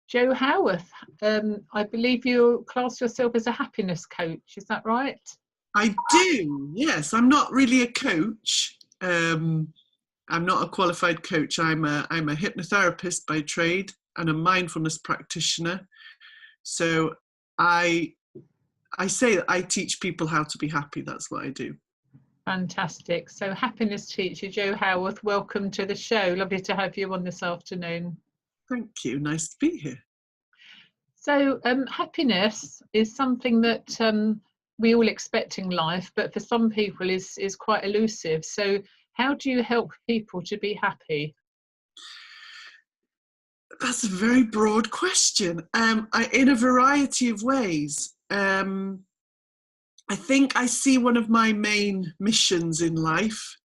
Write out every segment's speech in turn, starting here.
Jo Howarth, I believe you class yourself as a happiness coach, is that right? I do, yes. I'm not really a coach. I'm not a qualified coach. I'm a hypnotherapist by trade and a mindfulness practitioner. So I say that I teach people how to be happy. That's what I do. Fantastic. So happiness teacher Jo Howarth, welcome to the show. Lovely to have you on this afternoon. Thank you. Nice to be here. So happiness is something that we all expect in life, but for some people is quite elusive. So how do you help people to be happy? That's a very broad question. In a variety of ways. I think I see one of my main missions in life,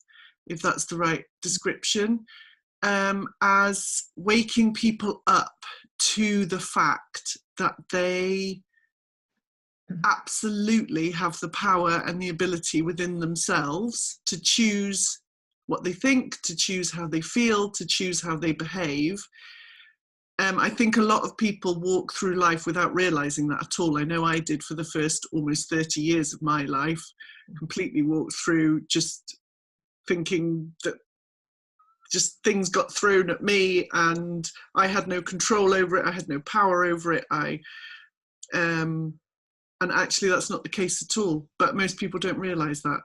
if that's the right description, as waking people up to the fact that they absolutely have the power and the ability within themselves to choose what they think, to choose how they feel, to choose how they behave. I think a lot of people walk through life without realising that at all. I know I did for the first almost 30 years of my life, completely walked through just thinking that just things got thrown at me and I had no control over it, I had no power over it. And actually that's not the case at all, but most people don't realise that.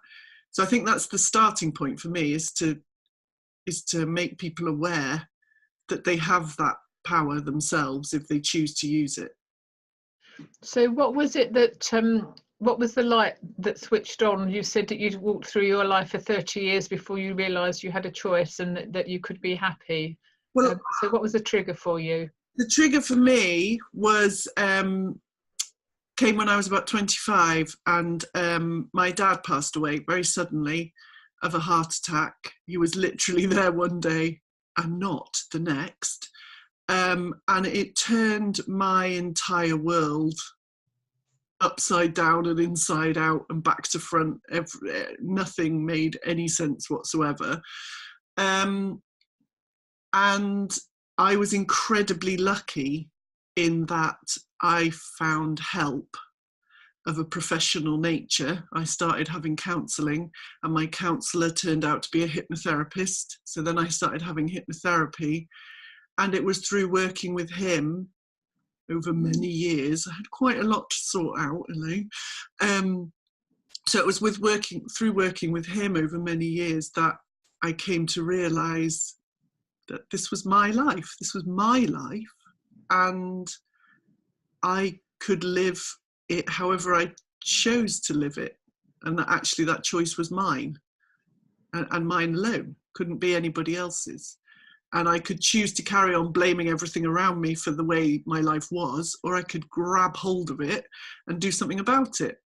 So I think that's the starting point for me, is to make people aware that they have that power themselves if they choose to use it. So what was it that what was the light that switched on? You said that you'd walked through your life for 30 years before you realised you had a choice and that you could be happy. Well, so what was the trigger for you? The trigger for me was came when I was about 25, and my dad passed away very suddenly of a heart attack. He was literally there one day and not the next. And it turned my entire world upside down and inside out and back to front. Nothing made any sense whatsoever. And I was incredibly lucky in that I found help of a professional nature. I started having counselling, and my counsellor turned out to be a hypnotherapist. So then I started having hypnotherapy. And it was through working with him over many years. I had quite a lot to sort out, Elaine. So it was through working with him over many years that I came to realise that this was my life. This was my life. And I could live it however I chose to live it. And that actually that choice was mine. And mine alone. Couldn't be anybody else's. And I could choose to carry on blaming everything around me for the way my life was, or I could grab hold of it and do something about it.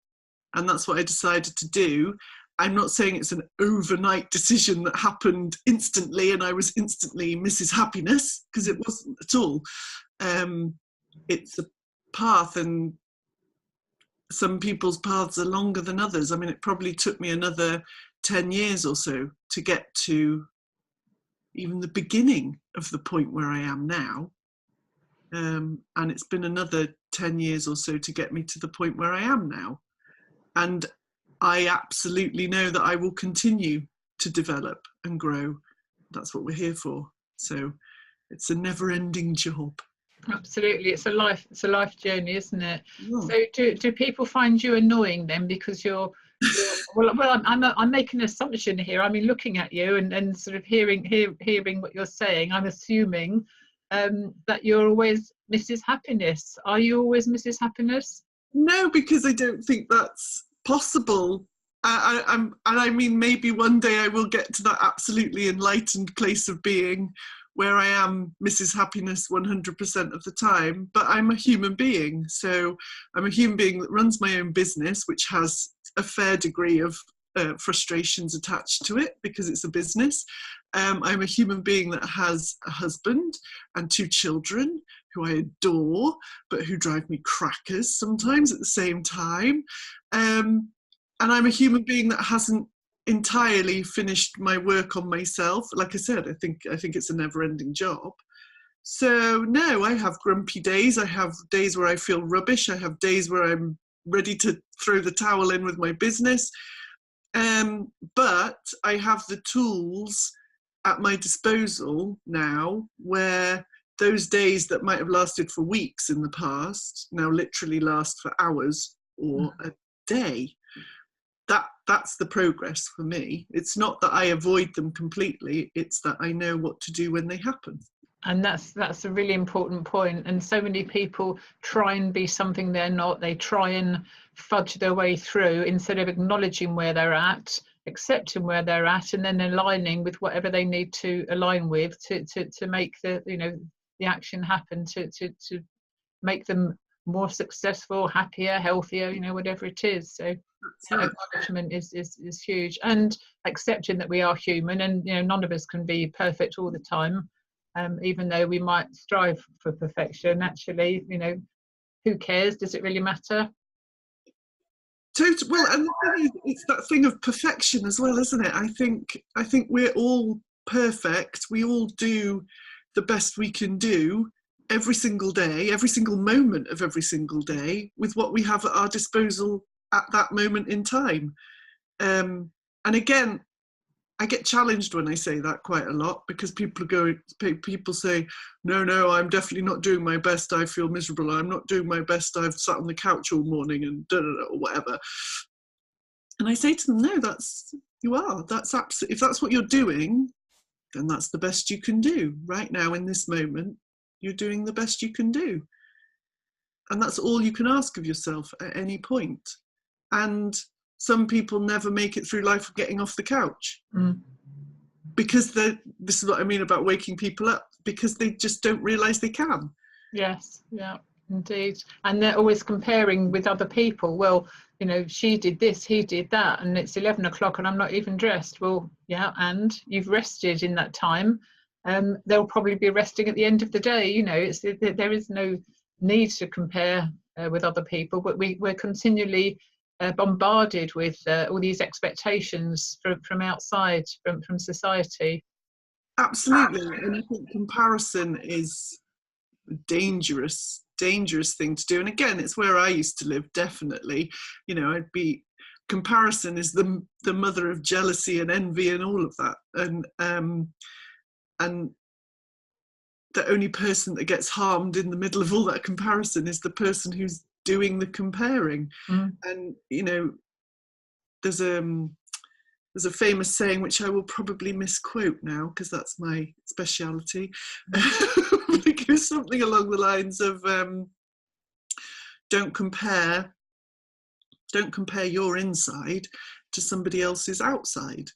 And that's what I decided to do. I'm not saying it's an overnight decision that happened instantly and I was instantly Mrs. Happiness, because it wasn't at all. It's a path, and some people's paths are longer than others. I mean, it probably took me another 10 years or so to get to even the beginning of the point where I am now. And it's been another 10 years or so to get me to the point where I am now. And I absolutely know that I will continue to develop and grow. That's what we're here for. So it's a never-ending job. Absolutely, it's a life journey, isn't it? Yeah. So do people find you annoying then because you're well, I'm making an assumption here. I mean, looking at you and sort of hearing what you're saying, I'm assuming that you're always Mrs. Happiness. Are you always Mrs. Happiness? No, because I don't think that's possible. I mean, maybe one day I will get to that absolutely enlightened place of being where I am Mrs. Happiness 100% of the time, but I'm a human being. So I'm a human being that runs my own business, which has a fair degree of frustrations attached to it because it's a business. I'm a human being that has a husband and 2 children who I adore, but who drive me crackers sometimes at the same time. And I'm a human being that hasn't entirely finished my work on myself. Like I said, I think it's a never-ending job. So no, I have grumpy days. I have days where I feel rubbish. I have days where I'm ready to throw the towel in with my business. But I have the tools at my disposal now where those days that might have lasted for weeks in the past now literally last for hours or a day. That's the progress for me. It's not that I avoid them completely, it's that I know what to do when they happen. And that's a really important point. And so many people try and be something they're not. They try and fudge their way through instead of acknowledging where they're at, accepting where they're at, and then aligning with whatever they need to align with to make the, you know, the action happen, to make them more successful, happier, healthier, you know, whatever it is. So acknowledgement is huge, and accepting that we are human, and you know, none of us can be perfect all the time. Even though we might strive for perfection, actually, you know, who cares? Does it really matter? Well, and the thing is, it's that thing of perfection as well, isn't it? I think we're all perfect. We all do the best we can do every single day, every single moment of every single day, with what we have at our disposal at that moment in time. And again, I get challenged when I say that quite a lot, because people say, no, I'm definitely not doing my best. I feel miserable. I'm not doing my best. I've sat on the couch all morning and or whatever. And I say to them, no, you are. That's absolutely, if that's what you're doing, then that's the best you can do right now in this moment. You're doing the best you can do. And that's all you can ask of yourself at any point. And some people never make it through life of getting off the couch. Because this is what I mean about waking people up, because they just don't realise they can. Yes, yeah, indeed. And they're always comparing with other people. Well, you know, she did this, he did that, and it's 11 o'clock and I'm not even dressed. Well, yeah, and you've rested in that time. They'll probably be resting at the end of the day. You know, there is no need to compare with other people, but we're continually bombarded with all these expectations from outside, from society. Absolutely. And I think comparison is a dangerous thing to do. And again, it's where I used to live, definitely. You know, comparison is the mother of jealousy and envy and all of that. And the only person that gets harmed in the middle of all that comparison is the person who's doing the comparing. And you know, there's a famous saying which I will probably misquote now because that's my speciality. It goes something along the lines of don't compare your inside to somebody else's outside.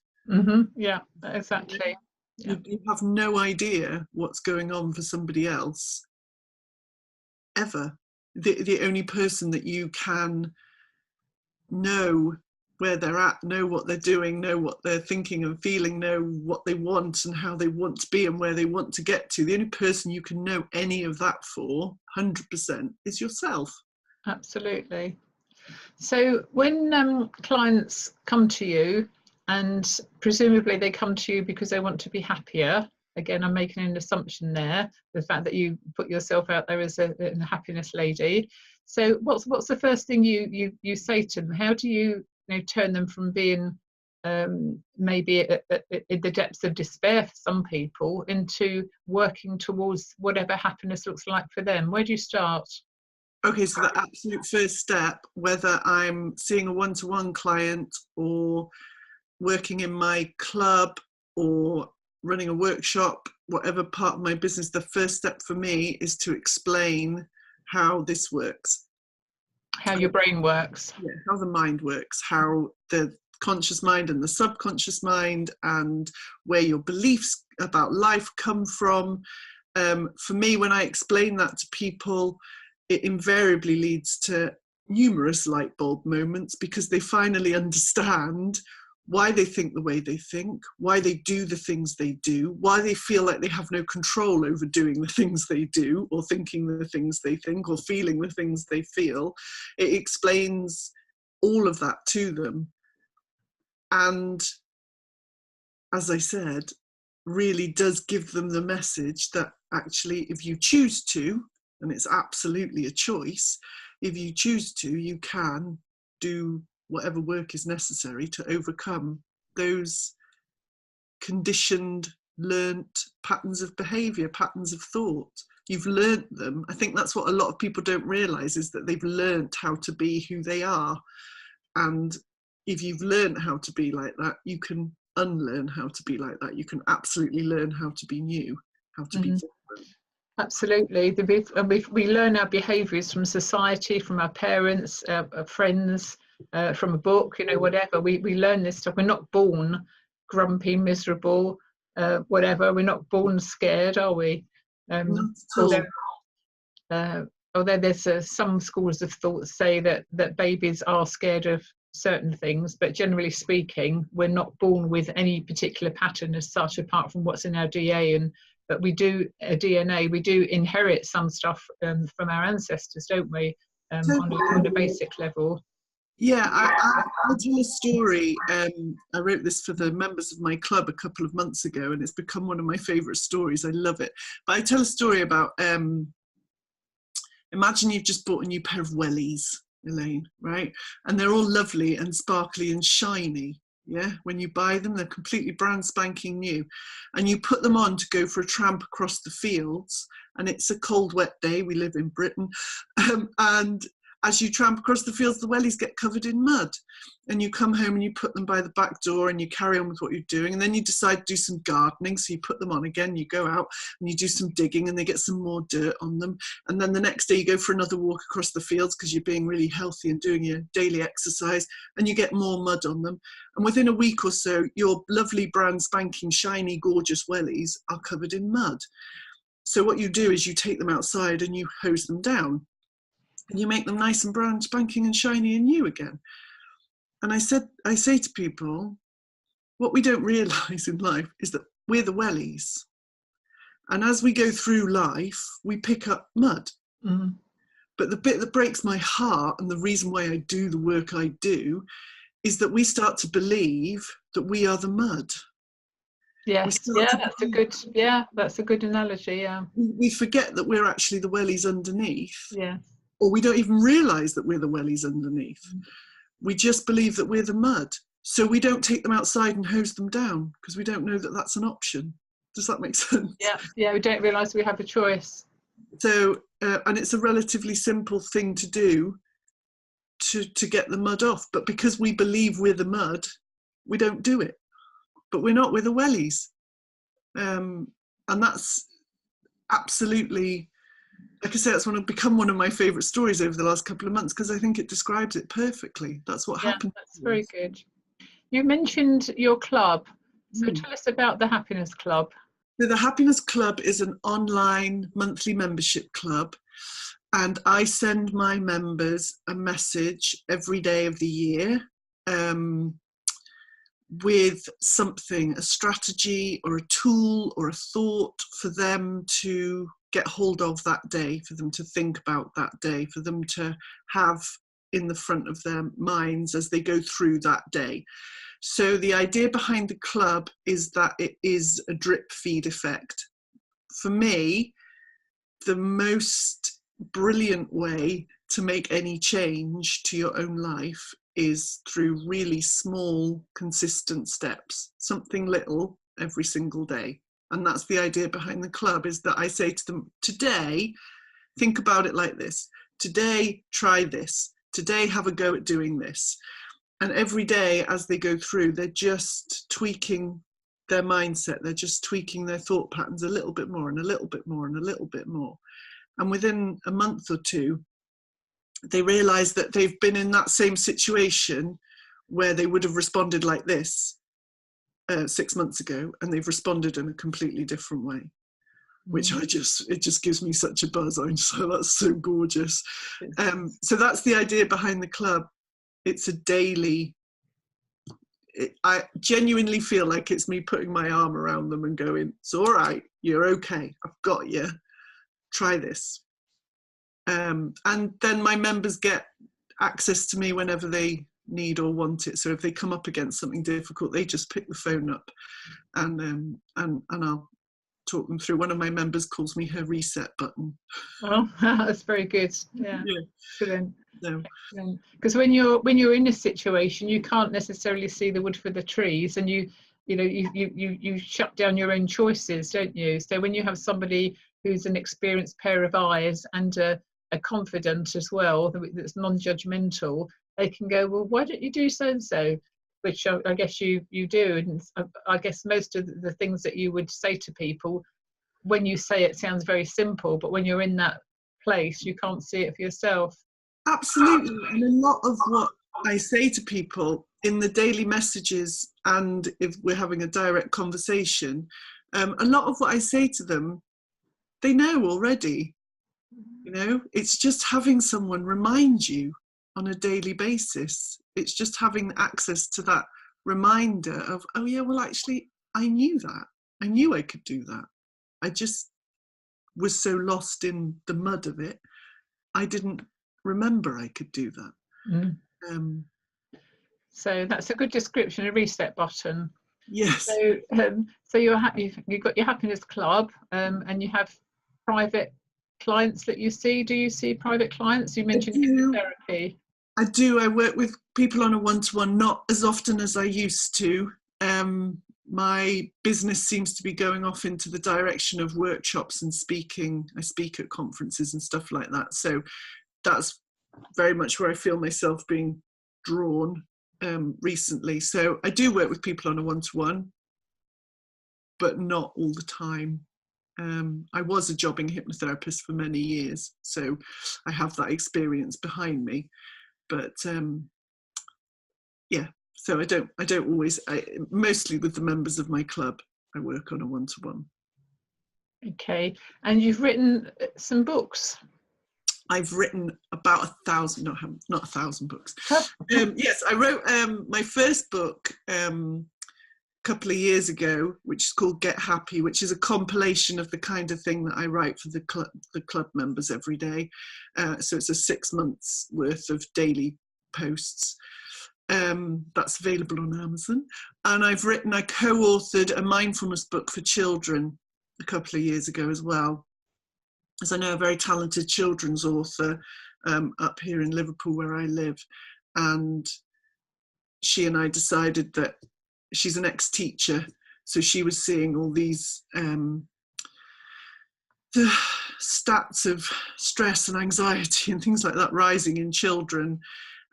Yeah, exactly. Yeah. You have no idea what's going on for somebody else ever. The only person that you can know where they're at, know what they're doing, know what they're thinking and feeling, know what they want and how they want to be and where they want to get to, the only person you can know any of that for 100% is yourself. Absolutely. So when clients come to you, and presumably they come to you because they want to be happier, again, I'm making an assumption there, the fact that you put yourself out there as a happiness lady. So what's the first thing you say to them? How do you know, turn them from being maybe in the depths of despair for some people into working towards whatever happiness looks like for them? Where do you start? Okay, so the absolute first step, whether I'm seeing a one-to-one client or working in my club or running a workshop, whatever part of my business, the first step for me is to explain how this works. How your brain works. Yeah, how the mind works, how the conscious mind and the subconscious mind, and where your beliefs about life come from. For me, when I explain that to people, it invariably leads to numerous light bulb moments, because they finally understand why they think the way they think, why they do the things they do, why they feel like they have no control over doing the things they do, or thinking the things they think, or feeling the things they feel. It explains all of that to them. And as I said, really does give them the message that actually, if you choose to, and it's absolutely a choice, if you choose to, you can do whatever work is necessary to overcome those conditioned, learnt patterns of behaviour, patterns of thought. You've learnt them. I think that's what a lot of people don't realise, is that they've learnt how to be who they are. And if you've learnt how to be like that, you can unlearn how to be like that. You can absolutely learn how to be new, how to be different. Absolutely. We learn our behaviours from society, from our parents, our friends, from a book, you know, whatever. We learn this stuff. We're not born grumpy, miserable, whatever. We're not born scared, are we? Not at all. Although there's some schools of thought say that babies are scared of certain things, but generally speaking, we're not born with any particular pattern as such, apart from what's in our DNA. But we do DNA. We do inherit some stuff from our ancestors, don't we? On a basic level. Yeah, I tell a story. I wrote this for the members of my club a couple of months ago, and it's become one of my favourite stories. I love it. But I tell a story about, imagine you've just bought a new pair of wellies, Elaine, right? And they're all lovely and sparkly and shiny. Yeah, when you buy them, they're completely brand spanking new. And you put them on to go for a tramp across the fields. And it's a cold, wet day. We live in Britain. And as you tramp across the fields, the wellies get covered in mud. And you come home and you put them by the back door and you carry on with what you're doing. And then you decide to do some gardening. So you put them on again, you go out and you do some digging and they get some more dirt on them. And then the next day you go for another walk across the fields because you're being really healthy and doing your daily exercise, and you get more mud on them. And within a week or so, your lovely brand spanking shiny gorgeous wellies are covered in mud. So what you do is you take them outside and you hose them down. And you make them nice and brown, spanking and shiny and new again. And I say to people, what we don't realise in life is that we're the wellies. And as we go through life, we pick up mud. Mm-hmm. But the bit that breaks my heart, and the reason why I do the work I do, is that we start to believe that we are the mud. Yes, that's a good analogy. Yeah, we forget that we're actually the wellies underneath. Yeah. Or we don't even realise that we're the wellies underneath. We just believe that we're the mud. So we don't take them outside and hose them down because we don't know that that's an option. Does that make sense? Yeah, we don't realise we have a choice. So, and it's a relatively simple thing to do to get the mud off. But because we believe we're the mud, we don't do it. But we're not, we're the wellies. And that's absolutely... Like I say, that's become one of my favourite stories over the last couple of months because I think it describes it perfectly. That's what happened. That's very good. You mentioned your club. So tell us about the Happiness Club. So the Happiness Club is an online monthly membership club, and I send my members a message every day of the year with something, a strategy or a tool or a thought for them to get hold of that day, for them to think about that day, for them to have in the front of their minds as they go through that day. So the idea behind the club is that it is a drip feed effect. For me, the most brilliant way to make any change to your own life is through really small, consistent steps, something little every single day. And that's the idea behind the club, is that I say to them, today, think about it like this. Today, try this. Today, have a go at doing this. And every day as they go through, they're just tweaking their mindset. They're just tweaking their thought patterns a little bit more and a little bit more and a little bit more. And within a month or two, they realize that they've been in that same situation where they would have responded like this 6 months ago, and they've responded in a completely different way, which it just gives me such a buzz. So that's so gorgeous. So that's the idea behind the club. It's a daily, I genuinely feel like it's me putting my arm around them and going, it's all right, you're okay, I've got you, try this. And then my members get access to me whenever they need or want it. So if they come up against something difficult, they just pick the phone up, and I'll talk them through. One of my members calls me her reset button. Oh, that's very good. Yeah, Yeah. excellent. No. Because when you're in a situation, you can't necessarily see the wood for the trees, and you shut down your own choices, don't you? So when you have somebody who's an experienced pair of eyes and a confident as well, that's non-judgmental, they can go, well, why don't you do so and so, which I guess you do. And I guess most of the things that you would say to people, when you say it, sounds very simple, but when you're in that place, you can't see it for yourself. Absolutely. And a lot of what I say to people in the daily messages, and if we're having a direct conversation, a lot of what I say to them, they know already. You know, it's just having someone remind you on a daily basis. It's just having access to that reminder of, oh yeah, well actually I knew that. I knew I could do that. I just was so lost in the mud of it, I didn't remember I could do that. So that's a good description, a reset button. Yes. So you've got your happiness club, and you have private clients that you see. Do you see private clients? You mentioned hypnotherapy. I do. I work with people on a one-to-one, not as often as I used to. My business seems to be going off into the direction of workshops and speaking. I speak at conferences and stuff like that. So that's very much where I feel myself being drawn recently. So I do work with people on a one-to-one, but not all the time. I was a jobbing hypnotherapist for many years, so I have that experience behind me. But yeah, so I don't always. Mostly with the members of my club, I work on a one-to-one. Okay, and you've written some books. I've written about 1,000, not 1,000 books. Yes, I wrote my first book a couple of years ago, which is called Get Happy, which is a compilation of the kind of thing that I write for the club members every day. So it's a 6 months worth of daily posts. That's available on Amazon. And I co-authored a mindfulness book for children a couple of years ago as well, as I know a very talented children's author up here in Liverpool where I live. And she and I decided that she's an ex-teacher, so she was seeing all these the stats of stress and anxiety and things like that rising in children.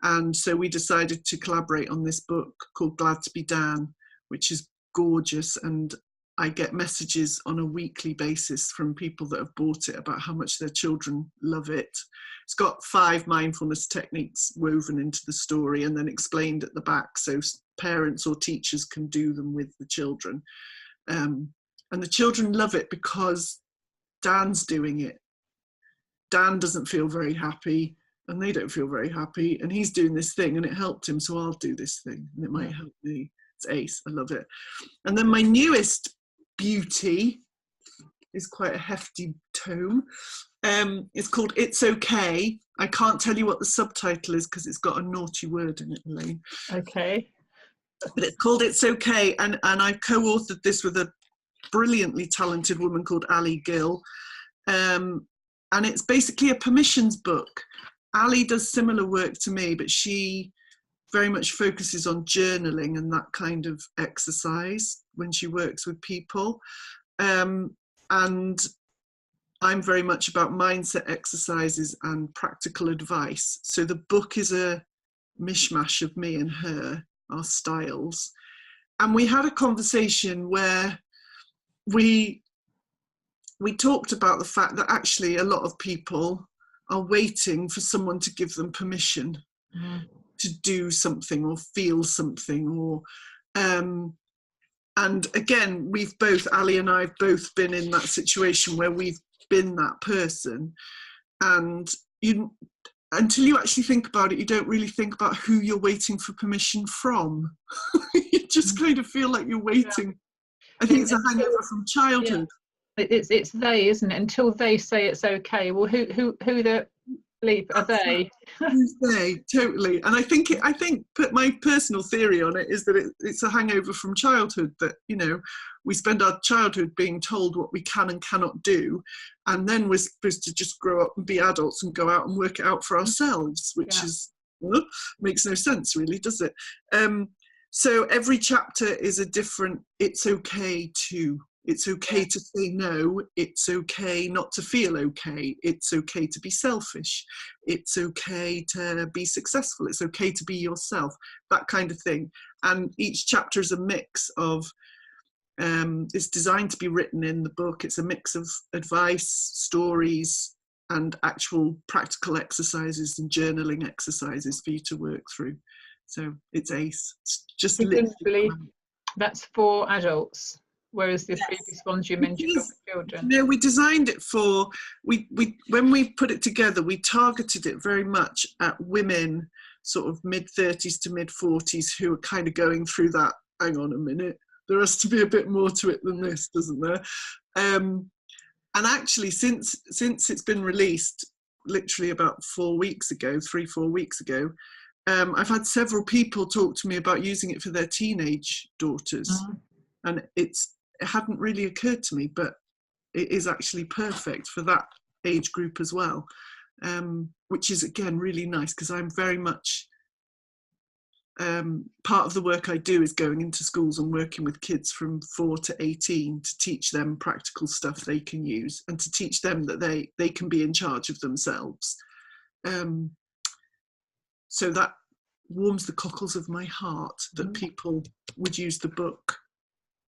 And so we decided to collaborate on this book called Glad to be Dan, which is gorgeous. And I get messages on a weekly basis from people that have bought it about how much their children love it. It's got 5 mindfulness techniques woven into the story and then explained at the back, so parents or teachers can do them with the children. And the children love it because Dan's doing it. Dan doesn't feel very happy and they don't feel very happy, and he's doing this thing and it helped him, so I'll do this thing and it might help me. It's ace. I love it. And then my newest beauty is quite a hefty tome. It's called It's Okay. I can't tell you what the subtitle is because it's got a naughty word in it, Elaine. Okay. But it's called It's Okay, and I co-authored this with a brilliantly talented woman called Ali Gill. And it's basically a permissions book. Ali does similar work to me, but she very much focuses on journaling and that kind of exercise when she works with people. And I'm very much about mindset exercises and practical advice. So the book is a mishmash of me and her, our styles. And we had a conversation where we talked about the fact that actually a lot of people are waiting for someone to give them permission to do something or feel something, or and again, we've both, Ali and I have both been in that situation where we've been that person, and until you actually think about it, you don't really think about who you're waiting for permission from. You just kind of feel like you're waiting. Yeah. I think it's a hangover from childhood. Yeah. It's they, isn't it? Until they say it's okay. Well, who Sleep, are they? Tuesday, totally. And I think put my personal theory on it is that it's a hangover from childhood, that, you know, we spend our childhood being told what we can and cannot do, and then we're supposed to just grow up and be adults and go out and work it out for ourselves, which is makes no sense really, does it? So every chapter is a different, it's okay to say no, it's okay not to feel okay, it's okay to be selfish, it's okay to be successful, it's okay to be yourself, that kind of thing. And each chapter is a mix of, it's designed to be written in the book, it's a mix of advice, stories, and actual practical exercises and journaling exercises for you to work through. So it's ace. It's just literally, that's for adults, whereas the previous ones you mentioned were for children. No, we designed it for, when we put it together, we targeted it very much at women, sort of mid-30s to mid-40s, who are kind of going through that, hang on a minute, there has to be a bit more to it than this, doesn't there? And actually, since it's been released, literally about 4 weeks ago, 3-4 weeks ago, I've had several people talk to me about using it for their teenage daughters. And it hadn't really occurred to me, but it is actually perfect for that age group as well, which is, again, really nice, because I'm very much, part of the work I do is going into schools and working with kids from 4 to 18 to teach them practical stuff they can use, and to teach them that they can be in charge of themselves. So that warms the cockles of my heart that people would use the book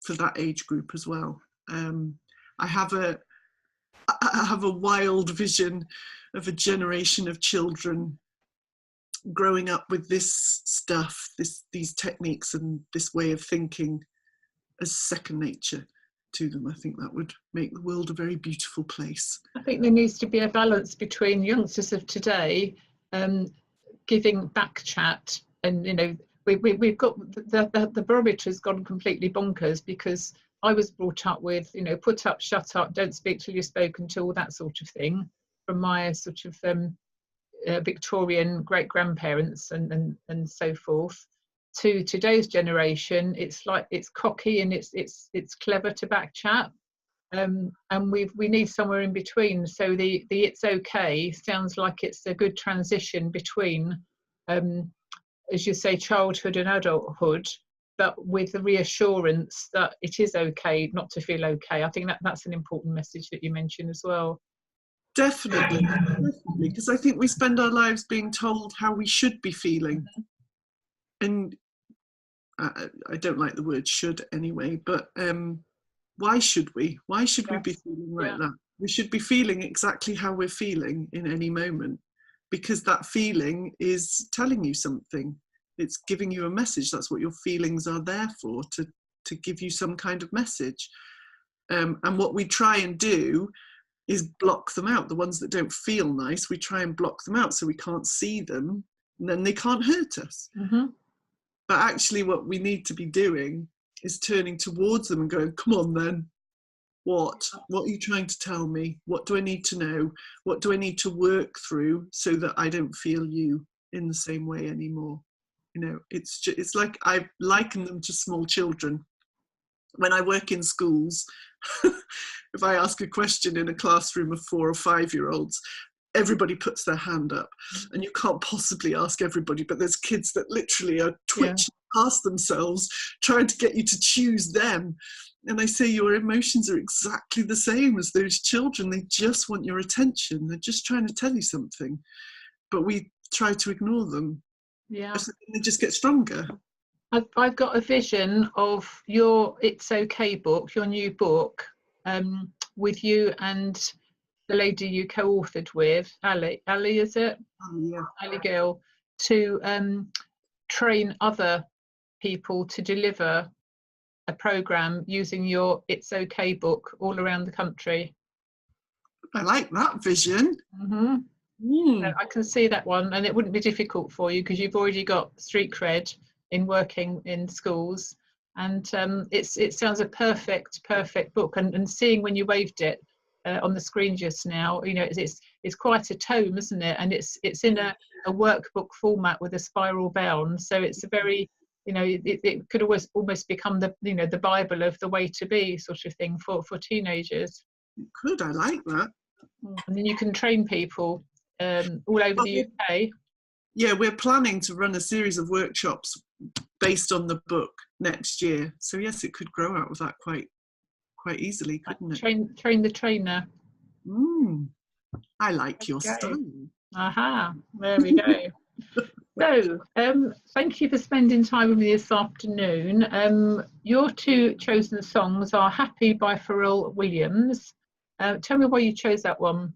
for that age group as well. I have a wild vision of a generation of children growing up with this stuff, these techniques and this way of thinking as second nature to them. I think that would make the world a very beautiful place. I think there needs to be a balance between youngsters of today giving back chat, and, you know, we've got the barometer has gone completely bonkers, because I was brought up with, you know, put up, shut up, don't speak till you're spoken to, all that sort of thing, from my sort of Victorian great grandparents and so forth, to today's generation. It's like, it's cocky and it's clever to back chat, and we need somewhere in between. So the it's okay sounds like it's a good transition between, as you say, childhood and adulthood, but with the reassurance that it is okay not to feel okay. I think that's an important message that you mentioned as well. Definitely, because I think we spend our lives being told how we should be feeling. And I don't like the word should anyway, but why should we? Why should we be feeling like that? We should be feeling exactly how we're feeling in any moment, because that feeling is telling you something. It's giving you a message. That's what your feelings are there for, to give you some kind of message. And what we try and do is block them out. The ones that don't feel nice, we try and block them out so we can't see them, and then they can't hurt us. But actually what we need to be doing is turning towards them and going, come on then, what are you trying to tell me? What do I need to know? What do I need to work through so that I don't feel you in the same way anymore? You know, it's like, I liken them to small children. When I work in schools, if I ask a question in a classroom of 4 or 5-year-olds, everybody puts their hand up, and you can't possibly ask everybody, but there's kids that literally are twitching past themselves, trying to get you to choose them. And I say, your emotions are exactly the same as those children. They just want your attention. They're just trying to tell you something, but we try to ignore them. So they just get stronger. I've got a vision of your It's Okay book, your new book, with you and the lady you co-authored with, Ali, is it? Ali Gill, to train other people to deliver a programme using your It's Okay book all around the country. I like that vision. So I can see that one, and it wouldn't be difficult for you because you've already got street cred in working in schools, and it sounds a perfect book, and seeing when you waved it, on the screen just now. You know, it's quite a tome, isn't it? And it's in a workbook format with a spiral bound. So it's a very, you know, it could almost become the, you know, the Bible of the way to be sort of thing for teenagers. It could. I like that. And then you can train people all over the UK. Yeah, we're planning to run a series of workshops based on the book next year. So yes, it could grow out of that quite easily, couldn't it? Train the trainer. I like your style. Aha, there we go. So, thank you for spending time with me this afternoon. Your two chosen songs are Happy by Pharrell Williams. Tell me why you chose that one.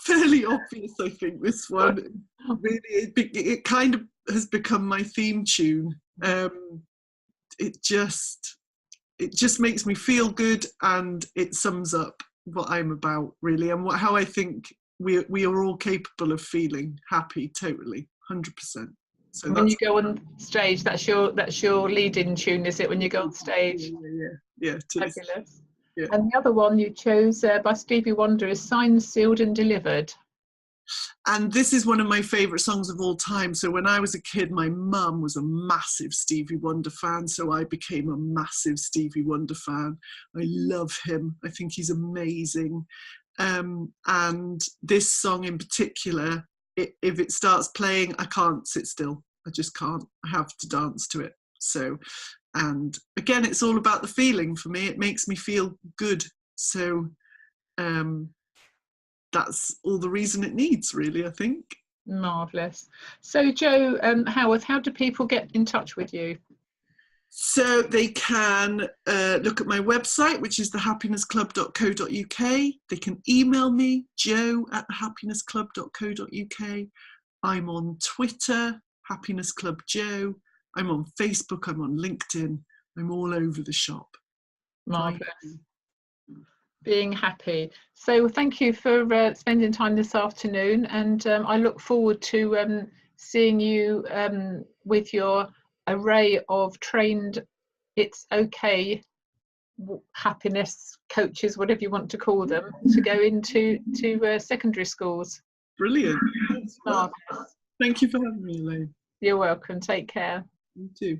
Fairly obvious, I think, this one. Really, it kind of has become my theme tune. It just makes me feel good, and it sums up what I'm about, really, and how I think we are all capable of feeling happy, totally, 100%. So when you go on stage, that's your lead-in tune, is it? When you go on stage, yeah, fabulous. Yeah. And the other one you chose by Stevie Wonder is Signed, Sealed and Delivered. And this is one of my favourite songs of all time. So when I was a kid, my mum was a massive Stevie Wonder fan, so I became a massive Stevie Wonder fan. I love him. I think he's amazing. And this song in particular, if it starts playing, I can't sit still. I just can't. I have to dance to it. So, and again, it's all about the feeling for me. It makes me feel good. So that's all the reason it needs, really, I think. Marvellous. So Jo Howarth, how do people get in touch with you? So they can look at my website, which is thehappinessclub.co.uk. They can email me, jo@thehappinessclub.co.uk. I'm on Twitter, Happiness Club Jo. I'm on Facebook, I'm on LinkedIn. I'm all over the shop. Marvellous. Being happy. So thank you for spending time this afternoon, and I look forward to seeing you with your array of trained It's Okay happiness coaches, whatever you want to call them, to go into secondary schools. Brilliant. Thank you for having me, Elaine. You're welcome. Take care. You too.